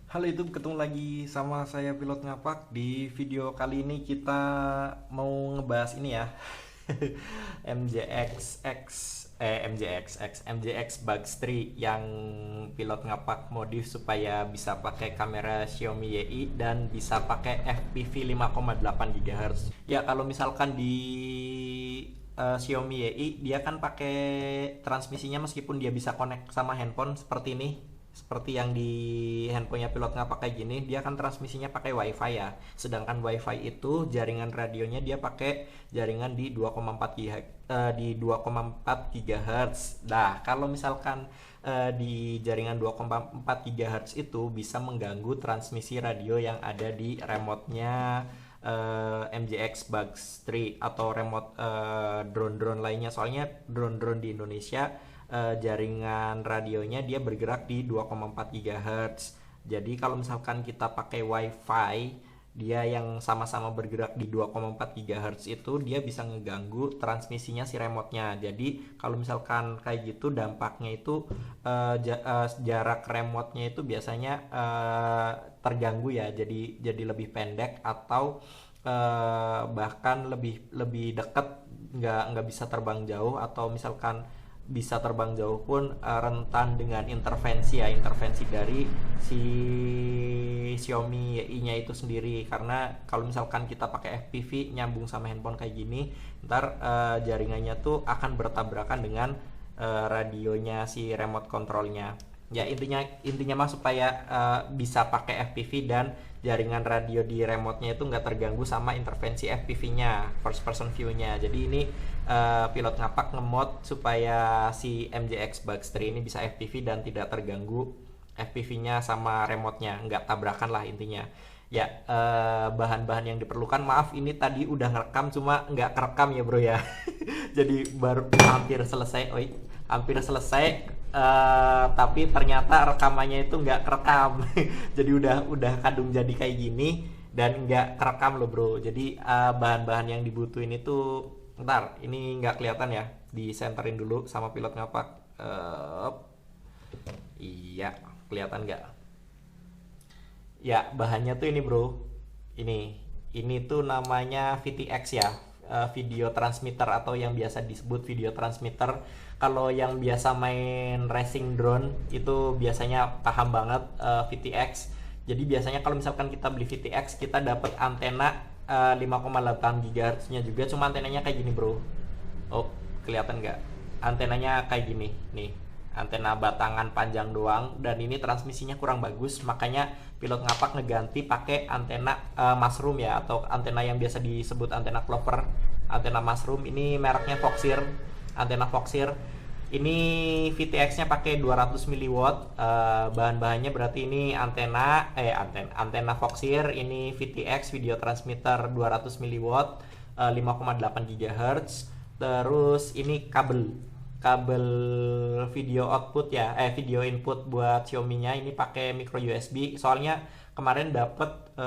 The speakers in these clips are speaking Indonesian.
Halo YouTube, ketemu lagi sama saya Pilot Ngapak. Di video kali ini kita mau ngebahas ini ya. MJX Bugs 3 yang Pilot Ngapak modif supaya bisa pakai kamera Xiaomi YI dan bisa pakai FPV 5,8 GHz. Ya, kalau misalkan di Xiaomi YI dia kan pakai transmisinya, meskipun dia bisa connect sama handphone seperti ini, seperti yang di handphonenya Pilot Ngapak kayak gini, dia kan transmisinya pakai WiFi ya. Sedangkan WiFi itu jaringan radionya dia pakai jaringan di 2,4 GHz. Nah, kalau misalkan di jaringan 2,4 GHz itu bisa mengganggu transmisi radio yang ada di remote-nya MJX Bugs 3 atau remote drone-drone lainnya. Soalnya drone-drone di Indonesia jaringan radionya dia bergerak di 2,4 GHz. Jadi kalau misalkan kita pakai WiFi, dia yang sama-sama bergerak di 2,4 GHz itu dia bisa ngeganggu transmisinya si remote-nya. Jadi kalau misalkan kayak gitu dampaknya itu jarak remote-nya itu biasanya terganggu ya. Jadi lebih pendek atau bahkan lebih dekat, nggak bisa terbang jauh, atau misalkan bisa terbang jauh pun rentan dengan intervensi dari si Xiaomi YI-nya itu sendiri. Karena kalau misalkan kita pakai FPV nyambung sama handphone kayak gini, ntar jaringannya tuh akan bertabrakan dengan radionya si remote controlnya. Ya, intinya mah supaya bisa pakai FPV dan jaringan radio di remote-nya itu nggak terganggu sama intervensi FPV-nya, first person view-nya. Jadi ini Pilot Ngapak ngemod supaya si MJX Bugs 3 ini bisa FPV dan tidak terganggu FPV-nya sama remote-nya, nggak tabrakan lah intinya. Ya, bahan-bahan yang diperlukan, maaf ini tadi udah ngerekam cuma nggak kerekam ya bro ya. Jadi baru hampir selesai, tapi ternyata rekamannya itu nggak kerekam. Jadi udah kadung jadi kayak gini dan nggak kerekam loh bro. Jadi bahan-bahan yang dibutuhin itu, ntar ini nggak kelihatan ya, disenterin dulu sama Pilot Ngapak. Iya, kelihatan nggak? Ya, bahannya tuh ini bro. Ini tuh namanya VTX ya, video transmitter atau yang biasa disebut video transmitter. Kalau yang biasa main racing drone itu biasanya paham banget VTX. Jadi biasanya kalau misalkan kita beli VTX, kita dapat antena 5,8 GHz nya juga, cuma antenanya kayak gini bro. Oh, kelihatan nggak? Antenanya kayak gini nih, antena batangan panjang doang, dan ini transmisinya kurang bagus. Makanya Pilot Ngapak ngeganti pakai antena mushroom ya, atau antena yang biasa disebut antena clover, antena mushroom. Ini mereknya Foxeer, antena Foxeer. Ini VTX-nya pakai 200 mW. Bahan-bahannya berarti ini antena Foxeer, ini VTX video transmitter 200 mW, 5,8 GHz. Terus ini kabel video output ya, video input buat Xiaomi-nya ini pakai micro USB. Soalnya kemarin dapet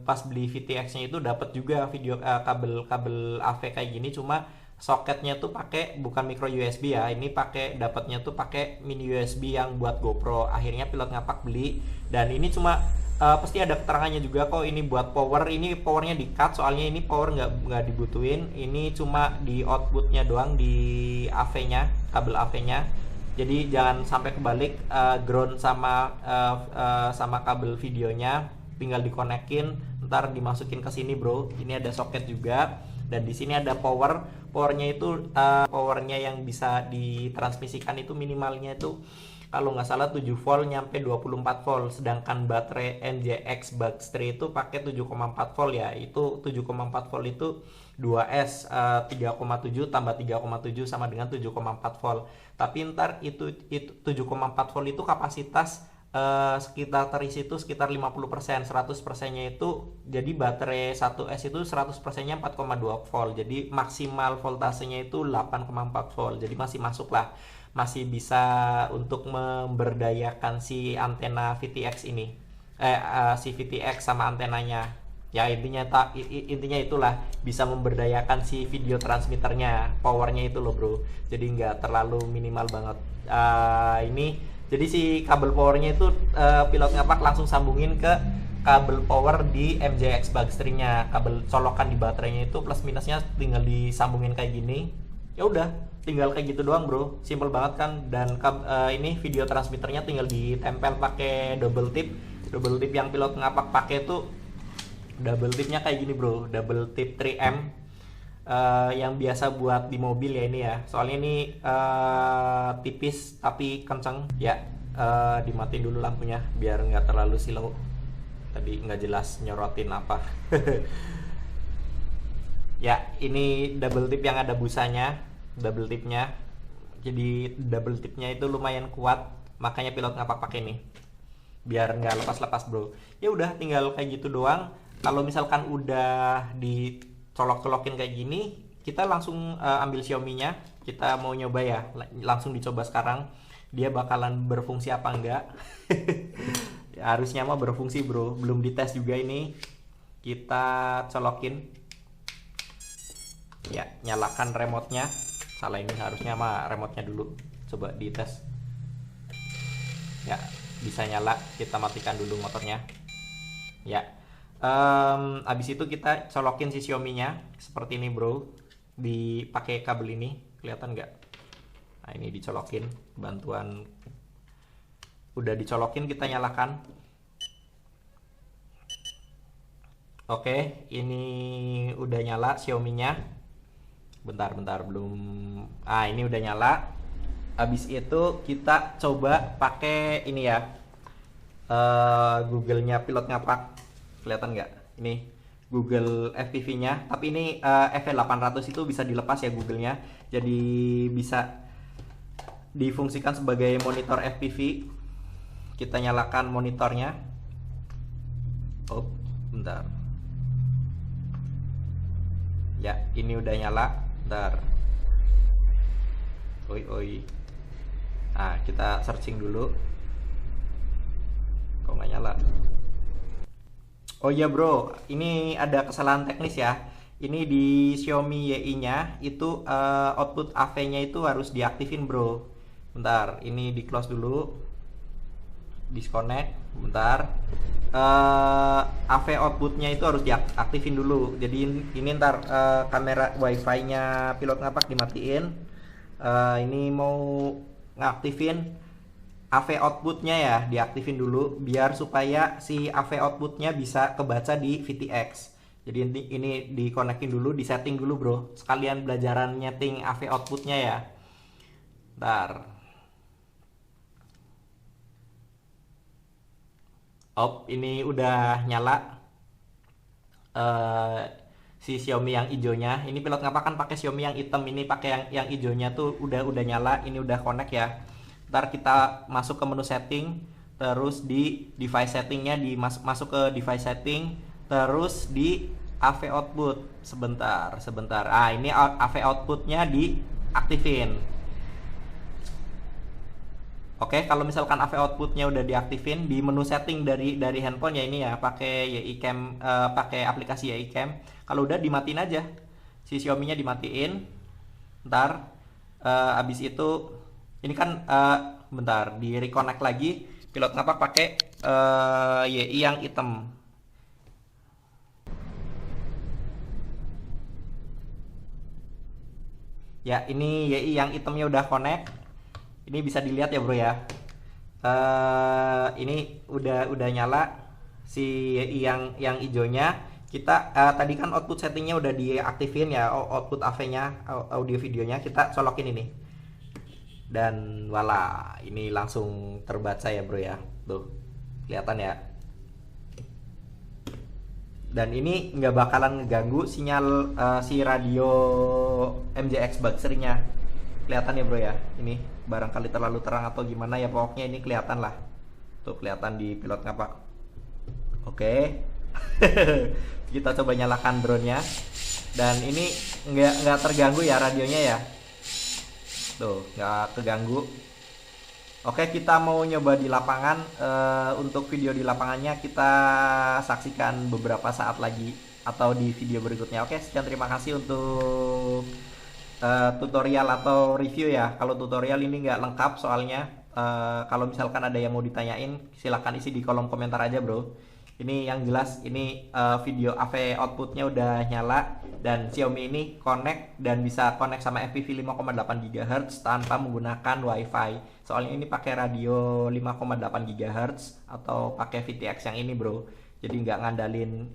pas beli VTX-nya itu dapat juga video kabel AV kayak gini, cuma soketnya tuh pakai bukan micro USB ya. Ini dapatnya tuh pakai mini USB yang buat GoPro. Akhirnya Pilot Ngapak beli, dan ini cuma pasti ada keterangannya juga kok ini buat power. Ini powernya di cut, soalnya ini power nggak dibutuhin. Ini cuma di outputnya doang, di AV-nya, kabel AV-nya. Jadi jangan sampai kebalik, ground sama kabel videonya tinggal dikonekin, ntar dimasukin ke sini bro. Ini ada soket juga, dan di sini ada powernya itu powernya yang bisa ditransmisikan itu minimalnya itu kalau nggak salah 7 volt nyampe 24 volt. Sedangkan baterai MJX Bugs 3 itu pakai 7,4 volt ya. Itu 7,4 volt itu 2S, 3,7 tambah 3,7 sama dengan 7,4 volt. Tapi ntar itu 7,4 volt itu kapasitas sekitar terisi itu sekitar 50%, 100%-nya itu, jadi baterai 1S itu 100%-nya 4,2 volt. Jadi maksimal voltasenya itu 8,4 volt. Jadi masih masuk lah, masih bisa untuk memberdayakan si antena VTX ini. Si VTX sama antenanya. Ya intinya itulah, bisa memberdayakan si video transmitternya, powernya itu loh bro. Jadi nggak terlalu minimal banget. Ini Jadi si kabel powernya itu pilot ngapak langsung sambungin ke kabel power di MJX Bugstring-nya. Kabel colokan di baterainya itu plus minusnya tinggal disambungin kayak gini. Ya udah, tinggal kayak gitu doang bro, simple banget kan. Dan ini video transmitternya tinggal ditempel pakai double tip. Double tip yang pilot ngapak pakai tuh double tipnya kayak gini bro, double tip 3M. Yang biasa buat di mobil ya ini ya. Soalnya ini tipis tapi kenceng ya. Dimatiin dulu lampunya biar nggak terlalu silau. Tadi nggak jelas nyorotin apa. Ya, ini double tip yang ada busanya, double tipnya. Jadi double tipnya itu lumayan kuat, makanya pilot ngapak pakai nih. Biar nggak lepas-lepas bro. Ya udah, tinggal kayak gitu doang. Kalau misalkan udah dicolok-colokin kayak gini, kita langsung ambil Xiaomi-nya. Kita mau nyoba ya, langsung dicoba sekarang. Dia bakalan berfungsi apa enggak? Ya, harusnya mah berfungsi bro, belum dites juga ini. Kita colokin. Ya, nyalakan remote-nya. Salah, ini harusnya mah remote-nya dulu. Coba dites. Ya, bisa nyala. Kita matikan dulu motornya. Ya. Abis itu kita colokin si Xiaomi-nya seperti ini bro. Dipakai kabel ini, kelihatan nggak? Nah, ini dicolokin. Bantuan udah dicolokin, kita nyalakan. Oke, ini udah nyala Xiaomi-nya. Bentar belum. Ini udah nyala. Habis itu kita coba pakai ini ya. Google-nya pilot ngapak. Kelihatan nggak? Ini Google FPV-nya. Tapi ini FV800 itu bisa dilepas ya Google-nya. Jadi bisa difungsikan sebagai monitor FPV. Kita nyalakan monitornya. Oh, bentar. Ya, ini udah nyala. Bentar. Oi. Nah, kita searching dulu. Kok nggak nyala? Oh iya bro, ini ada kesalahan teknis ya. Ini di Xiaomi YI-nya itu output AV-nya itu harus diaktifin bro. Bentar, ini di close dulu. Disconnect, bentar. AV outputnya itu harus diaktifin dulu. Jadi ini ntar kamera wifi-nya pilot ngapak dimatiin. Ini mau ngaktifin AV outputnya ya, diaktifin dulu biar supaya si AV outputnya bisa kebaca di VTX. Jadi ini dikonekin dulu, disetting dulu bro. Sekalian belajaran nyeting AV outputnya ya. Bentar. Ini udah nyala. Si Xiaomi yang hijaunya. Ini pilot ngapak kan pakai Xiaomi yang hitam, ini pakai yang hijaunya tuh udah nyala. Ini udah connect ya. Ntar kita masuk ke menu setting, terus di device settingnya masuk ke device setting, terus di AV output. Sebentar. Ini AV outputnya diaktifin. Oke, kalau misalkan AV outputnya udah diaktifin di menu setting dari handphone ya ini ya, pakai YI Cam, pakai aplikasi YI Cam. Kalau udah dimatiin aja, si Xiaomi-nya dimatiin. Ntar abis itu ini kan bentar di reconnect lagi, pilot ngapak pakai YI yang hitam. Ya, ini YI yang hitamnya udah connect. Ini bisa dilihat ya bro ya. Ini udah nyala si YI yang hijaunya. Kita tadi kan output settingnya udah diaktifin ya, output AV-nya, audio videonya kita colokin ini. Dan wala, ini langsung terbaca ya bro ya. Tuh, kelihatan ya. Dan ini nggak bakalan ngeganggu sinyal si radio MJX Bugstring-nya. Kelihatan ya bro ya. Ini barangkali terlalu terang atau gimana ya, pokoknya ini kelihatan lah. Tuh kelihatan di pilot ngapak. Oke. Kita coba nyalakan drone-nya. Dan ini nggak terganggu ya radionya ya. Tuh nggak keganggu. Oke, kita mau nyoba di lapangan. Untuk video di lapangannya kita saksikan beberapa saat lagi atau di video berikutnya. Oke, sekian, terima kasih untuk tutorial atau review ya. Kalau tutorial ini nggak lengkap soalnya Kalau misalkan ada yang mau ditanyain, silahkan isi di kolom komentar aja bro. Ini yang jelas, ini video AV outputnya udah nyala, dan Xiaomi ini connect dan bisa connect sama FPV 5,8 GHz tanpa menggunakan WiFi. Soalnya ini pakai radio 5,8 GHz atau pakai VTX yang ini bro. Jadi nggak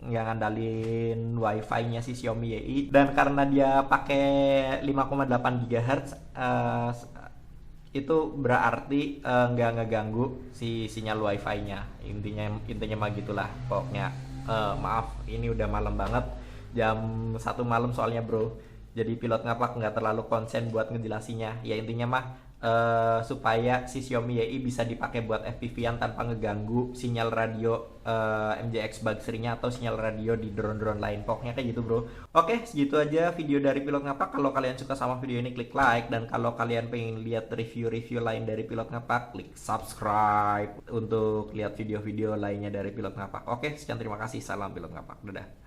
ngandalin WiFi-nya si Xiaomi YI. Dan karena dia pakai 5,8 GHz, itu berarti nggak ngeganggu si sinyal WiFi-nya. Intinya mah gitulah pokoknya. Maaf, ini udah malam banget, jam 1 malam soalnya bro. Jadi pilot ngapak nggak terlalu konsen buat ngejelasinnya. Ya intinya mah supaya si Xiaomi YI bisa dipakai buat FPV-an tanpa ngeganggu sinyal radio MJX Bug 3-nya atau sinyal radio di drone-drone lain. Pokoknya kayak gitu bro. Oke, segitu aja video dari Pilot Ngapak. Kalau kalian suka sama video ini, klik like. Dan kalau kalian pengen lihat review-review lain dari Pilot Ngapak, klik subscribe untuk lihat video-video lainnya dari Pilot Ngapak. Oke, sekian, terima kasih. Salam Pilot Ngapak. Dadah.